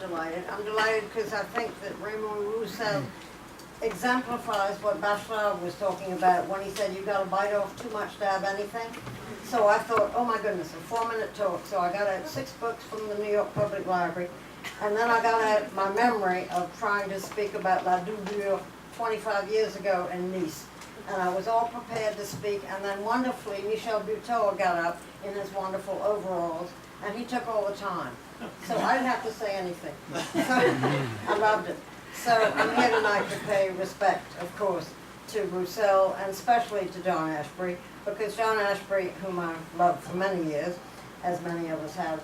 delighted. I'm delighted because I think that Raymond Roussel exemplifies what Bachelard was talking about when he said you got to bite off too much to have anything. So I thought, oh my goodness, a 4-minute talk. So I got out 6 books from the New York Public Library, and then I got out my memory of trying to speak about La Doublure 25 years ago in Nice. And I was all prepared to speak, and then wonderfully Michel Buteau got up in his wonderful overalls, and he took all the time. So I didn't have to say anything. I loved it. So I'm here tonight to pay respect, of course, to Roussel, and especially to John Ashbery, because John Ashbery, whom I've loved for many years, as many of us have,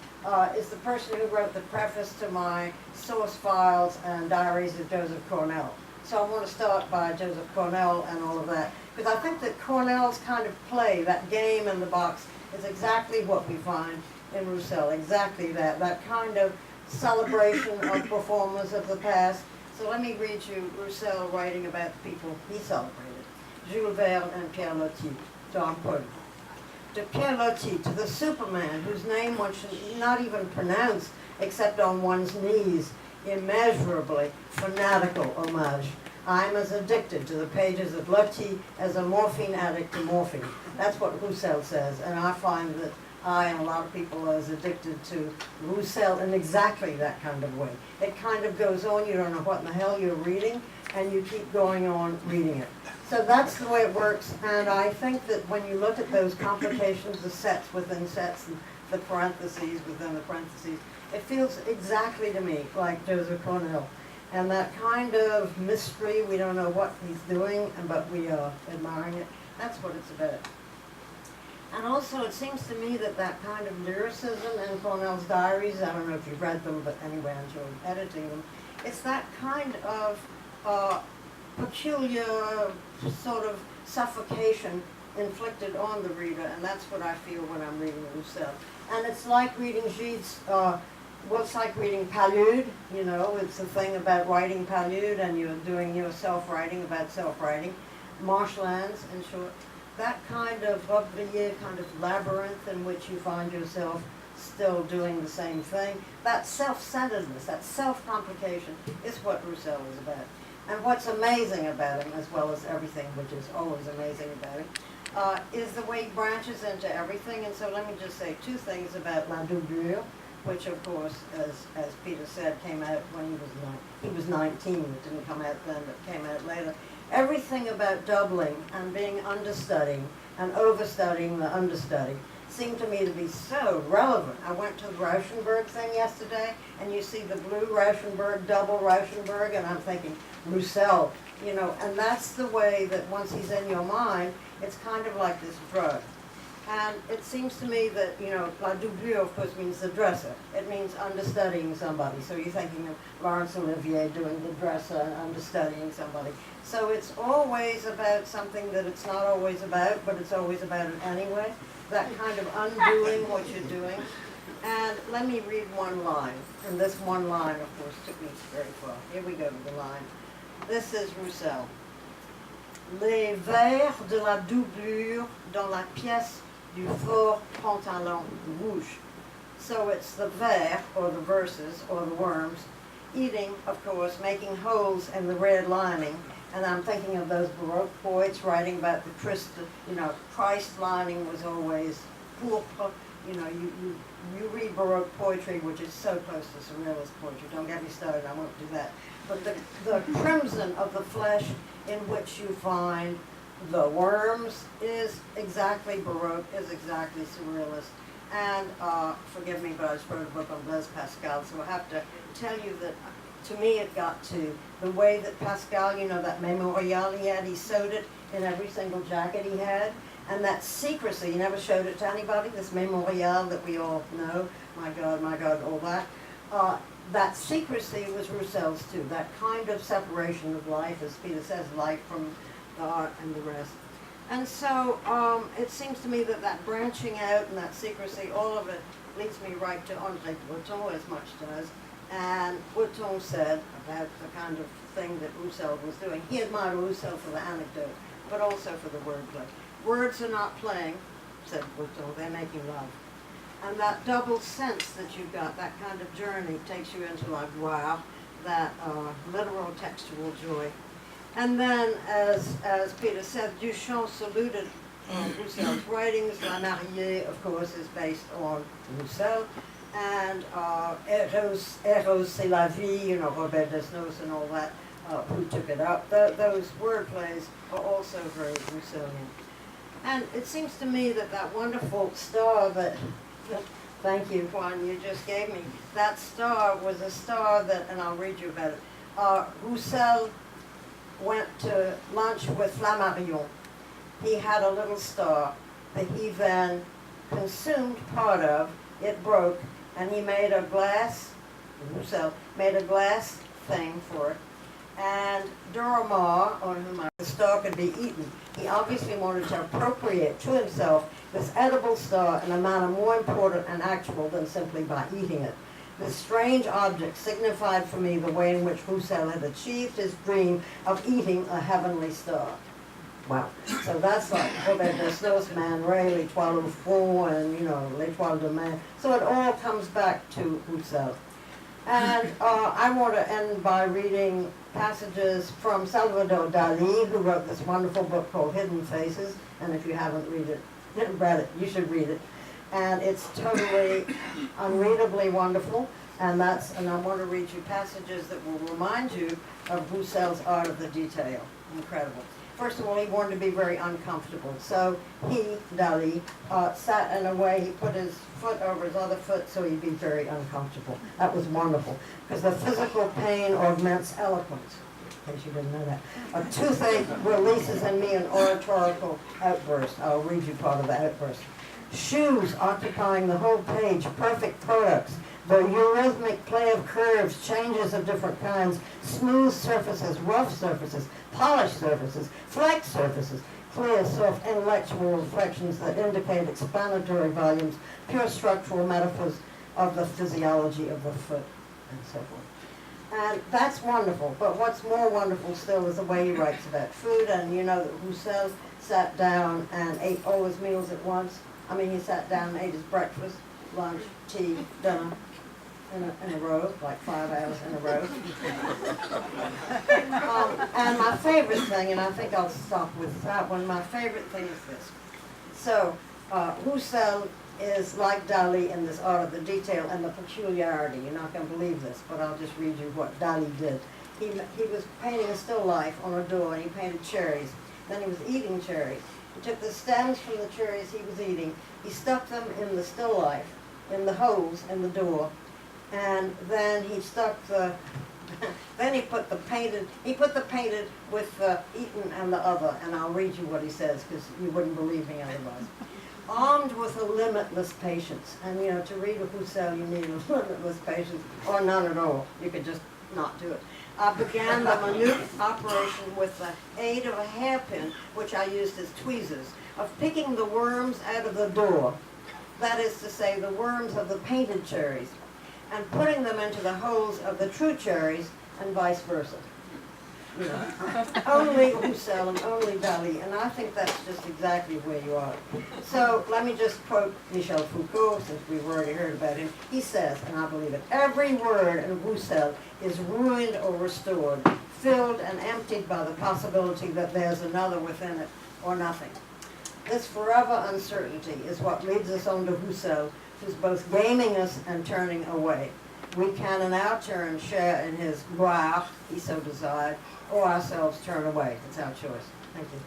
is the person who wrote the preface to my source files and diaries of Joseph Cornell. So I want to start by Joseph Cornell and all of that, because I think that Cornell's kind of play, that game in the box, is exactly what we find in Roussel, exactly that kind of celebration of performers of the past. So let me read you Roussel writing about the people he celebrated. Jules Verne and Pierre Loti. So I'm quoting. To Pierre Loti, to the Superman, whose name one should not even pronounce except on one's knees, immeasurably fanatical homage. I'm as addicted to the pages of Loti as a morphine addict to morphine. That's what Roussel says, and I find that I and a lot of people are as addicted to Roussel in exactly that kind of way. It kind of goes on, you don't know what in the hell you're reading, and you keep going on reading it. So that's the way it works, and I think that when you look at those complications, the sets within sets, and the parentheses within the parentheses, it feels exactly to me like Joseph Cornell. And that kind of mystery, we don't know what he's doing, but we are admiring it. That's what it's about. And also, it seems to me that that kind of lyricism in Cornell's diaries, I don't know if you've read them, but anyway, I enjoyed editing them. It's that kind of peculiar sort of suffocation inflicted on the reader, and that's what I feel when I'm reading Roussel. And it's like reading Gide's, well, it's like reading Palude, you know, it's a thing about writing Palude, and you're doing your self-writing about self-writing. Marshlands, in short. That kind of Robrier kind of labyrinth in which you find yourself still doing the same thing. That self-centeredness, that self-complication is what Roussel is about. And what's amazing about him, as well as everything which is always amazing about him, is the way he branches into everything. And so let me just say 2 things about La Doublure, which of course, as Peter said, came out when he was 19. It didn't come out then, but came out later. Everything about doubling and being understudying and overstudying the understudy seemed to me to be so relevant. I went to the Rauschenberg thing yesterday, and you see the blue Rauschenberg, double Rauschenberg, and I'm thinking, Roussel, you know, and that's the way that once he's in your mind, it's kind of like this drug. And it seems to me that, you know, La Doublure, of course, means the dresser. It means understudying somebody. So you're thinking of Laurence Olivier doing the dresser and understudying somebody. So it's always about something that it's not always about, but it's always about it anyway. That kind of undoing what you're doing. And let me read one line. And this one line, of course, took me very far. Here we go to the line. This is Roussel. Les vers de la doublure dans la pièce du fort pantalon rouge. So it's the vers, or the verses, or the worms, eating, of course, making holes in the red lining. And I'm thinking of those Baroque poets writing about the Christ, you know, Christ lining was always pourpre. You know, you read Baroque poetry, which is so close to Surrealist poetry. Don't get me started, I won't do that. But the crimson of the flesh in which you find the worms is exactly Baroque, is exactly Surrealist. And forgive me, but I just wrote a book on Blaise Pascal, so I have to tell you that to me it got to the way that Pascal, you know, that memorial he had, he sewed it in every single jacket he had. And that secrecy, he never showed it to anybody, this memorial that we all know, my God, all that. That secrecy was Roussel's too, that kind of separation of life, as Peter says, life from the art and the rest. And so it seems to me that that branching out and that secrecy, all of it leads me right to André Breton, as much does. And Breton said about the kind of thing that Roussel was doing. He admired Roussel for the anecdote, but also for the wordplay. Words are not playing, said Breton, they're making love. And that double sense that you've got, that kind of journey, takes you into like, wow, that literal textual joy. And then, as Peter said, Duchamp saluted Roussel's writings. La Mariée, of course, is based on Roussel. And Eros, c'est la vie, you know, Robert Desnos and all that, who took it up. Those wordplays are also very Rousselian. And it seems to me that that wonderful star that, thank you, Juan, you just gave me, that star was a star that, and I'll read you about it, Roussel went to lunch with Flammarion. He had a little star that he then consumed part of, it broke, and he made a glass, Roussel made a glass thing for it. And Duramar, on whom the star could be eaten, he obviously wanted to appropriate to himself this edible star in a manner more important and actual than simply by eating it. This strange object signified for me the way in which Roussel had achieved his dream of eating a heavenly star. Wow. So that's like Robert Desnos, Man Ray, L'Étoile au Fond, and, you know, L'Étoile de Mer. So it all comes back to Roussel. And I want to end by reading passages from Salvador Dali, who wrote this wonderful book called Hidden Faces. And if you haven't read it, you should read it. And it's totally unreadably wonderful. And I want to read you passages that will remind you of Roussel's art of the detail. Incredible. First of all, he wanted to be very uncomfortable. So he, Dali, sat in a way, he put his foot over his other foot so he'd be very uncomfortable. That was wonderful, because the physical pain augments eloquence, in case you didn't know that. A toothache releases in me an oratorical outburst. I'll read you part of the outburst. Shoes occupying the whole page, perfect products. The eurythmic play of curves, changes of different kinds, smooth surfaces, rough surfaces, polished surfaces, flake surfaces, clear, soft, intellectual reflections that indicate explanatory volumes, pure structural metaphors of the physiology of the foot, and so forth. And that's wonderful, but what's more wonderful still is the way he writes about food, and you know that Roussel sat down and ate all his meals at once. I mean, he sat down and ate his breakfast, lunch, tea, dinner, in a row, like 5 hours in a row. And my favorite thing, and I think I'll stop with that one, my favorite thing is this. So, Roussel is like Dali in this art of the detail and the peculiarity. You're not going to believe this, but I'll just read you what Dali did. He was painting a still life on a door, and he painted cherries. Then he was eating cherries. He took the stems from the cherries he was eating, he stuck them in the still life, in the holes in the door, and then he stuck the, then he put the painted with the eaten and the other, and I'll read you what he says, because you wouldn't believe me otherwise. Armed with a limitless patience, and you know, to read a Roussel you need a limitless patience, or none at all. You could just not do it. I began the minute operation with the aid of a hairpin, which I used as tweezers, of picking the worms out of the door, that is to say, the worms of the painted cherries, and putting them into the holes of the true cherries, and vice versa. You know, only Roussel and only Dali, and I think that's just exactly where you are. So let me just quote Michel Foucault, since we've already heard about him. He says, and I believe it, every word in Roussel is ruined or restored, filled and emptied by the possibility that there's another within it, or nothing. This forever uncertainty is what leads us on to Roussel, who's both gaming us and turning away. We can in our turn share in his gloire, he so desired, or ourselves turn away. It's our choice. Thank you.